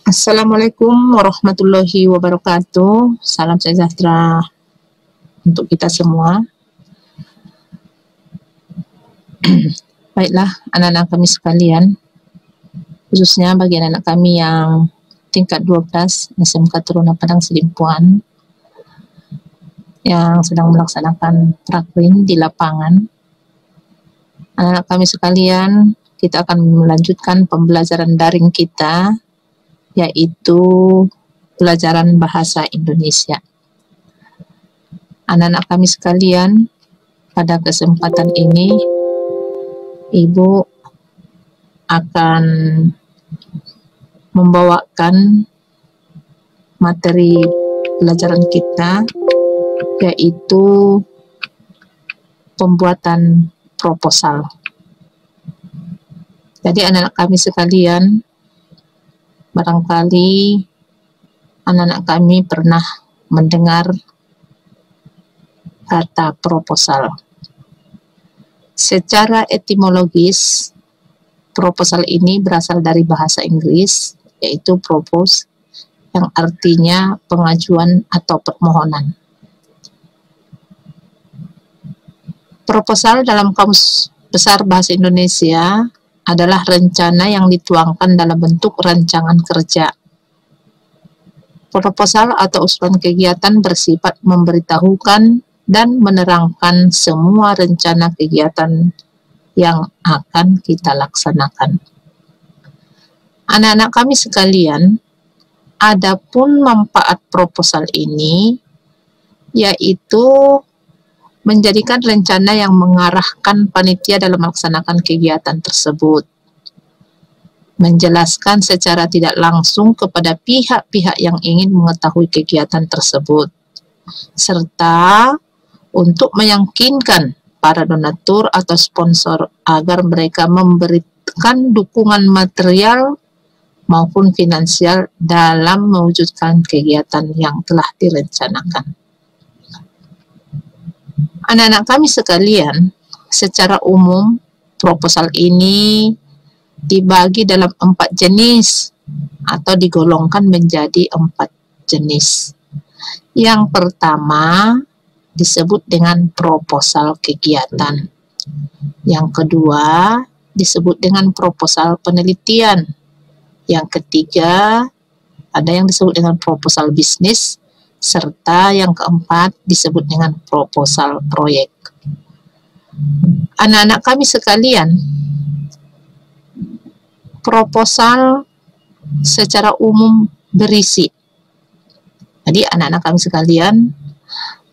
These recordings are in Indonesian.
Assalamualaikum warahmatullahi wabarakatuh. Salam sejahtera untuk kita semua. Baiklah, anak-anak kami sekalian, khususnya bagi anak-anak kami yang tingkat 12 SMK Taruna Padang Sedimpuan yang sedang melaksanakan prakrin di lapangan. Anak-anak kami sekalian, kita akan melanjutkan pembelajaran daring kita, yaitu pelajaran bahasa Indonesia. Anak-anak kami sekalian, pada kesempatan ini Ibu akan membawakan materi pelajaran kita, yaitu pembuatan proposal. Jadi anak-anak kami sekalian, barangkali anak-anak kami pernah mendengar kata proposal. Secara etimologis, proposal ini berasal dari bahasa Inggris, yaitu propose, yang artinya pengajuan atau permohonan. Proposal dalam Kamus Besar Bahasa Indonesia adalah rencana yang dituangkan dalam bentuk rancangan kerja. Proposal atau usulan kegiatan bersifat memberitahukan dan menerangkan semua rencana kegiatan yang akan kita laksanakan. Anak-anak kami sekalian, adapun manfaat proposal ini yaitu menjadikan rencana yang mengarahkan panitia dalam melaksanakan kegiatan tersebut, menjelaskan secara tidak langsung kepada pihak-pihak yang ingin mengetahui kegiatan tersebut, serta untuk meyakinkan para donatur atau sponsor agar mereka memberikan dukungan material maupun finansial dalam mewujudkan kegiatan yang telah direncanakan. Anak-anak kami sekalian, secara umum proposal ini dibagi dalam 4 jenis atau digolongkan menjadi 4 jenis. Yang pertama disebut dengan proposal kegiatan. Yang kedua disebut dengan proposal penelitian. Yang ketiga ada yang disebut dengan proposal bisnis, serta yang keempat disebut dengan proposal proyek. Anak-anak kami sekalian, proposal secara umum berisi. Jadi anak-anak kami sekalian,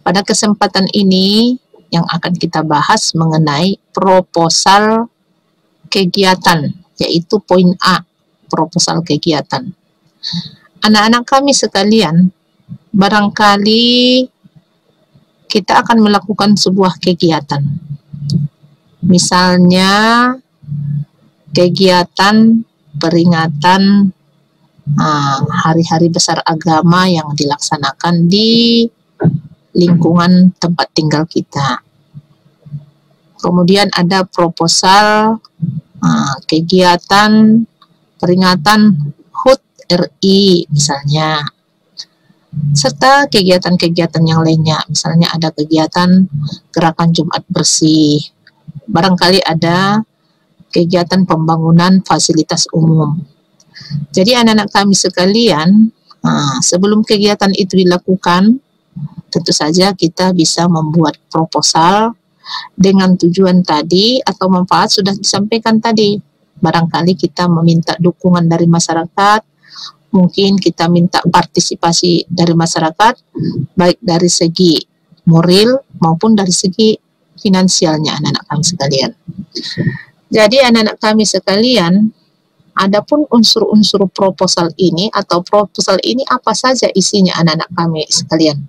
pada kesempatan ini yang akan kita bahas mengenai proposal kegiatan, yaitu poin A, proposal kegiatan. Anak-anak kami sekalian, barangkali kita akan melakukan sebuah kegiatan. Misalnya kegiatan peringatan hari-hari besar agama yang dilaksanakan di lingkungan tempat tinggal kita. Kemudian ada proposal kegiatan peringatan HUT RI misalnya, serta kegiatan-kegiatan yang lainnya. Misalnya ada kegiatan gerakan Jumat bersih, barangkali ada kegiatan pembangunan fasilitas umum. Jadi anak-anak kami sekalian, sebelum kegiatan itu dilakukan, tentu saja kita bisa membuat proposal dengan tujuan tadi atau manfaat sudah disampaikan tadi. Barangkali kita meminta dukungan dari masyarakat, mungkin kita minta partisipasi dari masyarakat, baik dari segi moral maupun dari segi finansialnya anak-anak kami sekalian. Jadi anak-anak kami sekalian, adapun unsur-unsur proposal ini atau proposal ini apa saja isinya anak-anak kami sekalian.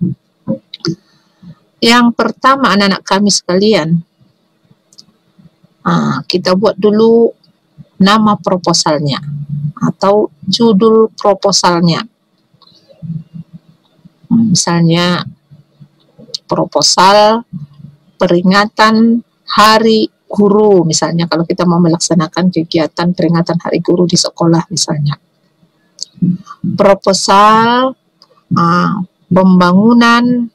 Yang pertama anak-anak kami sekalian, kita buat dulu nama proposalnya atau judul proposalnya. Misalnya proposal peringatan Hari Guru, misalnya kalau kita mau melaksanakan kegiatan peringatan Hari Guru di sekolah misalnya. proposal pembangunan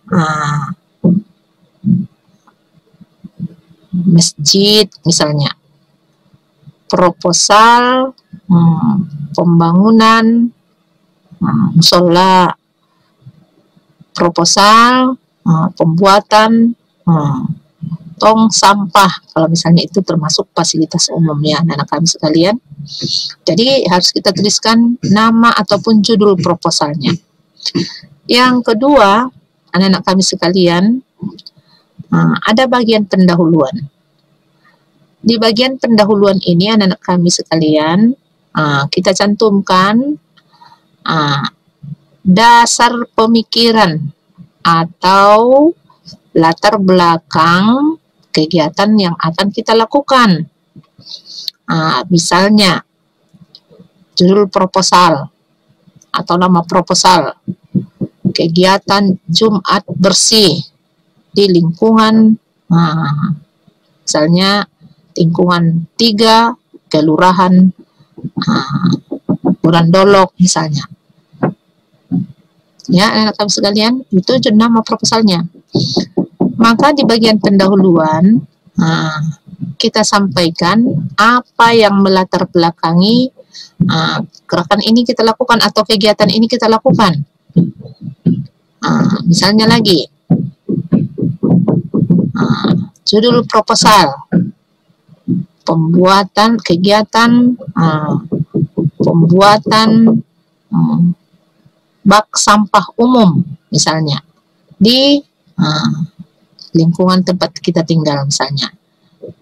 masjid misalnya, proposal pembangunan musola, proposal pembuatan tong sampah, kalau misalnya itu termasuk fasilitas umum ya anak-anak kami sekalian. Jadi harus kita tuliskan nama ataupun judul proposalnya. Yang kedua, anak-anak kami sekalian, ada bagian pendahuluan. Di bagian pendahuluan ini anak-anak kami sekalian, kita cantumkan dasar pemikiran atau latar belakang kegiatan yang akan kita lakukan. Misalnya judul proposal atau nama proposal, kegiatan Jumat bersih di lingkungan, misalnya lingkungan 3 kelurahan Burandolok misalnya. Ya, anak-anak kami sekalian, itu nama proposalnya. Maka di bagian pendahuluan kita sampaikan apa yang melatar belakangi gerakan ini kita lakukan atau kegiatan ini kita lakukan. Misalnya lagi judul proposal pembuatan kegiatan pembuatan bak sampah umum misalnya di lingkungan tempat kita tinggal, misalnya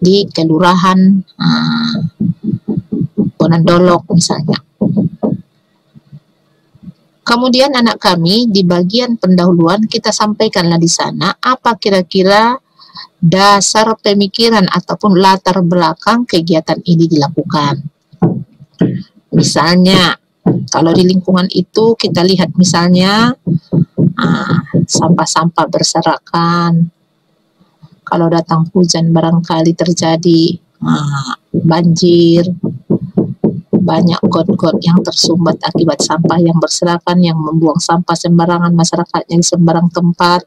di kelurahan Bonandolok misalnya. Kemudian anak kami di bagian pendahuluan kita sampaikanlah di sana apa kira-kira dasar pemikiran ataupun latar belakang kegiatan ini dilakukan. Misalnya kalau di lingkungan itu kita lihat misalnya sampah-sampah berserakan. Kalau datang hujan barangkali terjadi banjir, banyak got-got yang tersumbat akibat sampah yang berserakan, yang membuang sampah sembarangan, masyarakatnya di sembarang tempat.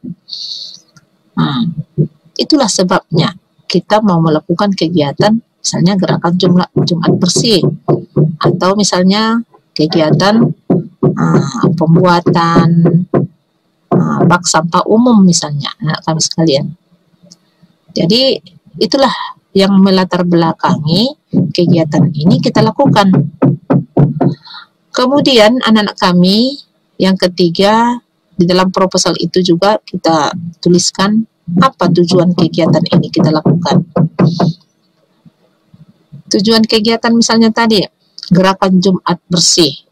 Itulah sebabnya kita mau melakukan kegiatan, misalnya gerakan Jumat bersih, atau misalnya kegiatan pembuatan bak sampah umum misalnya, anak kami sekalian. Jadi itulah yang melatar belakangi kegiatan ini kita lakukan. Kemudian anak-anak kami yang ketiga, di dalam proposal itu juga kita tuliskan apa tujuan kegiatan ini kita lakukan. Tujuan kegiatan misalnya tadi gerakan Jumat bersih.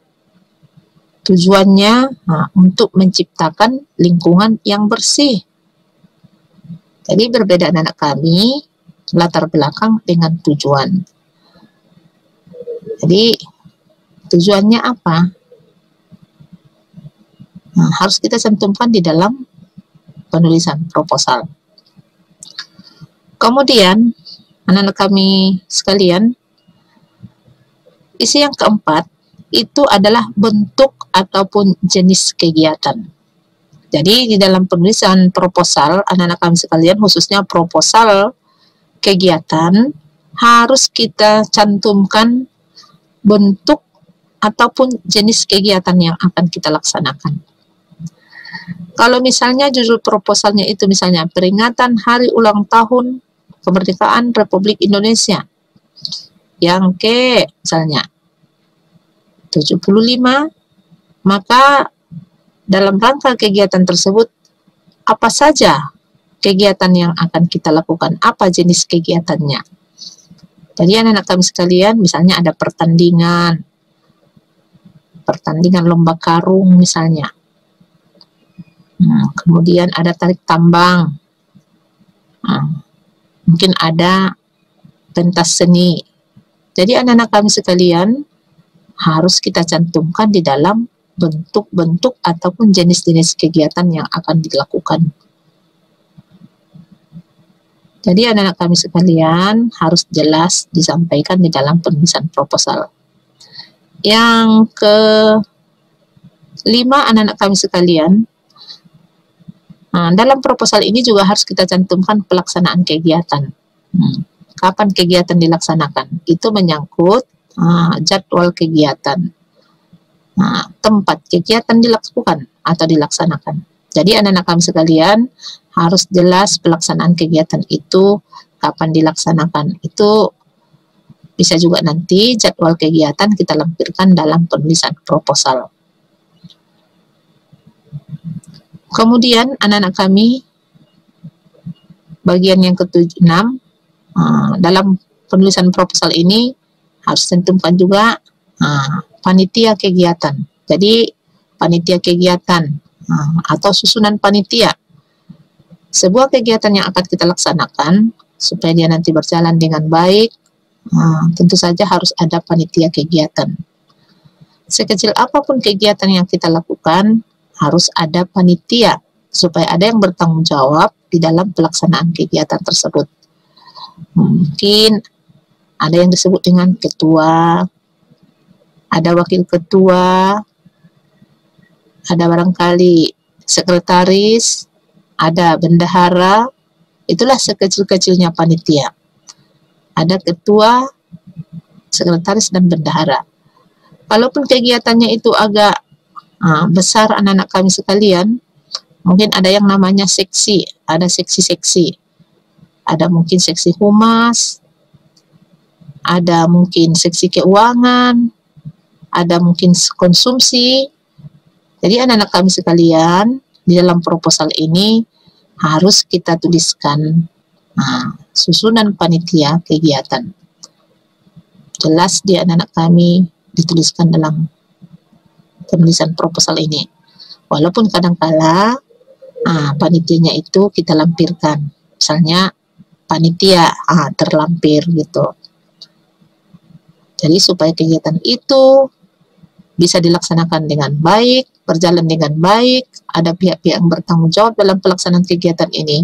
Tujuannya untuk menciptakan lingkungan yang bersih. Jadi berbeda anak kami latar belakang dengan tujuan. Jadi tujuannya apa? Harus kita cantumkan di dalam penulisan proposal. Kemudian anak-anak kami sekalian, isi yang keempat itu adalah bentuk ataupun jenis kegiatan. Jadi di dalam penulisan proposal anak-anak kami sekalian, khususnya proposal kegiatan, harus kita cantumkan bentuk ataupun jenis kegiatan yang akan kita laksanakan. Kalau misalnya judul proposalnya itu misalnya peringatan hari ulang tahun kemerdekaan Republik Indonesia yang ke misalnya 75, maka dalam rangka kegiatan tersebut apa saja kegiatan yang akan kita lakukan, apa jenis kegiatannya. Jadi anak-anak kami sekalian, misalnya ada pertandingan lomba karung misalnya. Kemudian ada tarik tambang. Mungkin ada pentas seni. Jadi anak-anak kami sekalian harus kita cantumkan di dalam bentuk-bentuk ataupun jenis-jenis kegiatan yang akan dilakukan. Jadi anak-anak kami sekalian harus jelas disampaikan di dalam penulisan proposal. Yang 5, anak-anak kami sekalian, dalam proposal ini juga harus kita cantumkan pelaksanaan kegiatan. Kapan kegiatan dilaksanakan? Itu menyangkut jadwal kegiatan, tempat kegiatan dilakukan atau dilaksanakan. Jadi anak-anak kami sekalian harus jelas pelaksanaan kegiatan itu kapan dilaksanakan. Itu bisa juga nanti jadwal kegiatan kita lampirkan dalam penulisan proposal. Kemudian anak-anak kami bagian yang ke-6, dalam penulisan proposal ini harus tentukan juga panitia kegiatan. Jadi panitia kegiatan atau susunan panitia. Sebuah kegiatan yang akan kita laksanakan supaya dia nanti berjalan dengan baik, tentu saja harus ada panitia kegiatan. Sekecil apapun kegiatan yang kita lakukan, harus ada panitia supaya ada yang bertanggung jawab di dalam pelaksanaan kegiatan tersebut. Mungkin ada yang disebut dengan ketua, ada wakil ketua, ada barangkali sekretaris, ada bendahara. Itulah sekecil-kecilnya panitia. Ada ketua, sekretaris, dan bendahara. Kalaupun kegiatannya itu agak besar anak-anak kami sekalian, mungkin ada yang namanya seksi, ada seksi-seksi, ada mungkin seksi humas, ada mungkin seksi keuangan, ada mungkin konsumsi. Jadi anak-anak kami sekalian, di dalam proposal ini harus kita tuliskan susunan panitia kegiatan. Jelas di anak-anak kami dituliskan dalam penulisan proposal ini. Walaupun kadangkala panitianya itu kita lampirkan, misalnya panitia terlampir gitu. Jadi supaya kegiatan itu bisa dilaksanakan dengan baik, berjalan dengan baik, ada pihak-pihak yang bertanggung jawab dalam pelaksanaan kegiatan ini,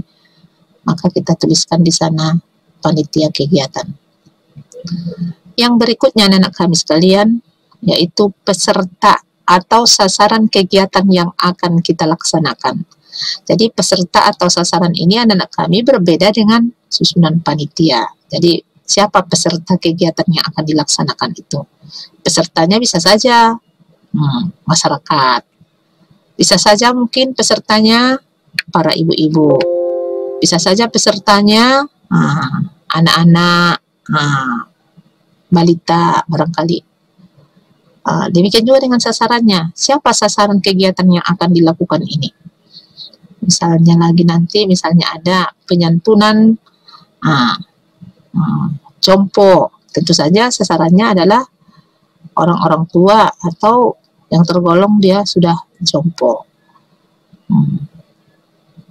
maka kita tuliskan di sana panitia kegiatan. Yang berikutnya anak-anak kami sekalian, yaitu peserta atau sasaran kegiatan yang akan kita laksanakan. Jadi peserta atau sasaran ini anak-anak kami berbeda dengan susunan panitia. Jadi siapa peserta kegiatan yang akan dilaksanakan itu? Pesertanya bisa saja masyarakat, bisa saja mungkin pesertanya para ibu-ibu, bisa saja pesertanya anak-anak, balita barangkali. Demikian juga dengan sasarannya. Siapa sasaran kegiatan yang akan dilakukan ini? Misalnya lagi nanti, misalnya ada penyantunan jompo. Tentu saja sasarannya adalah orang-orang tua atau yang tergolong dia sudah jompo.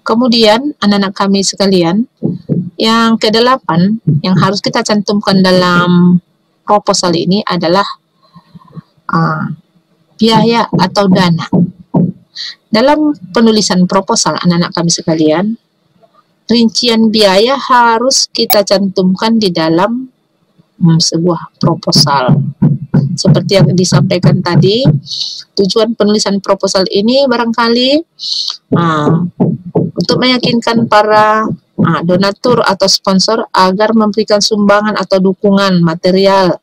Kemudian anak-anak kami sekalian, yang ke-8 yang harus kita cantumkan dalam proposal ini adalah biaya atau dana. Dalam penulisan proposal anak-anak kami sekalian, rincian biaya harus kita cantumkan di dalam sebuah proposal. Seperti yang disampaikan tadi, tujuan penulisan proposal ini barangkali untuk meyakinkan para donatur atau sponsor agar memberikan sumbangan atau dukungan material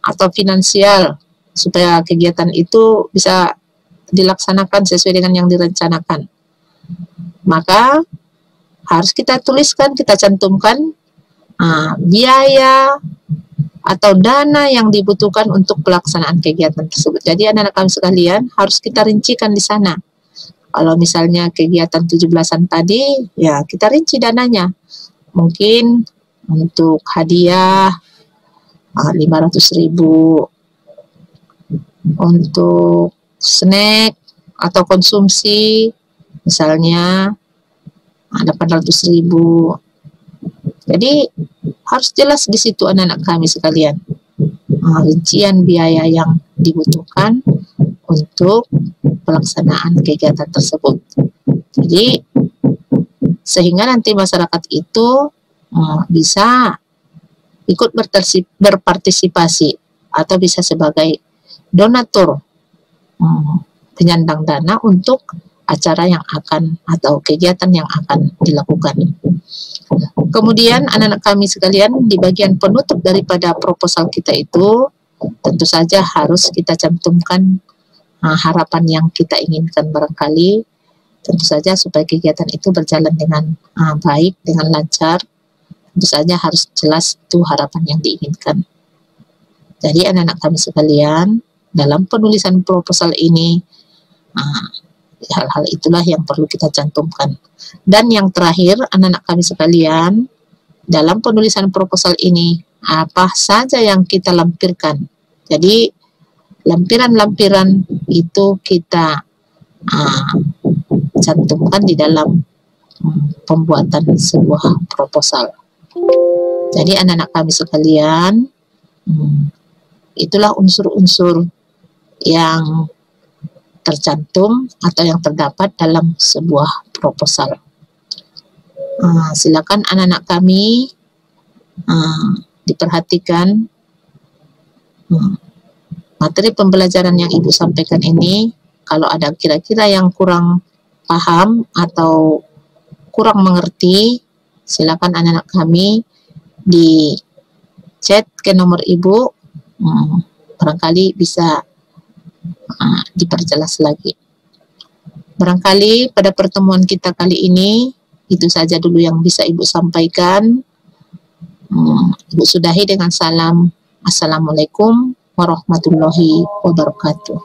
atau finansial supaya kegiatan itu bisa dilaksanakan sesuai dengan yang direncanakan. Maka harus kita tuliskan, kita cantumkan biaya atau dana yang dibutuhkan untuk pelaksanaan kegiatan tersebut. Jadi anak-anak kami sekalian harus kita rincikan di sana. Kalau misalnya kegiatan 17-an tadi, ya kita rinci dananya. Mungkin untuk hadiah 500.000, untuk snack atau konsumsi misalnya 800.000. Jadi harus jelas di situ anak-anak kami sekalian rincian biaya yang dibutuhkan untuk pelaksanaan kegiatan tersebut. Jadi sehingga nanti masyarakat itu bisa ikut berpartisipasi atau bisa sebagai donatur penyandang dana untuk acara yang akan atau kegiatan yang akan dilakukan. Kemudian anak-anak kami sekalian, di bagian penutup daripada proposal kita itu tentu saja harus kita cantumkan harapan yang kita inginkan. Barangkali tentu saja supaya kegiatan itu berjalan dengan baik, dengan lancar, tentu saja harus jelas itu harapan yang diinginkan. Jadi anak-anak kami sekalian, dalam penulisan proposal ini hal-hal itulah yang perlu kita cantumkan. Dan yang terakhir, anak-anak kami sekalian, dalam penulisan proposal ini apa saja yang kita lampirkan. Jadi lampiran-lampiran itu kita cantumkan di dalam pembuatan sebuah proposal. Jadi anak-anak kami sekalian, itulah unsur-unsur yang tercantum atau yang terdapat dalam sebuah proposal. Silakan anak-anak kami diperhatikan materi pembelajaran yang Ibu sampaikan ini. Kalau ada kira-kira yang kurang paham atau kurang mengerti, silakan anak-anak kami di chat ke nomor Ibu, barangkali bisa diperjelas lagi. Barangkali pada pertemuan kita kali ini itu saja dulu yang bisa Ibu sampaikan. Ibu sudahi dengan salam. Assalamualaikum warahmatullahi wabarakatuh.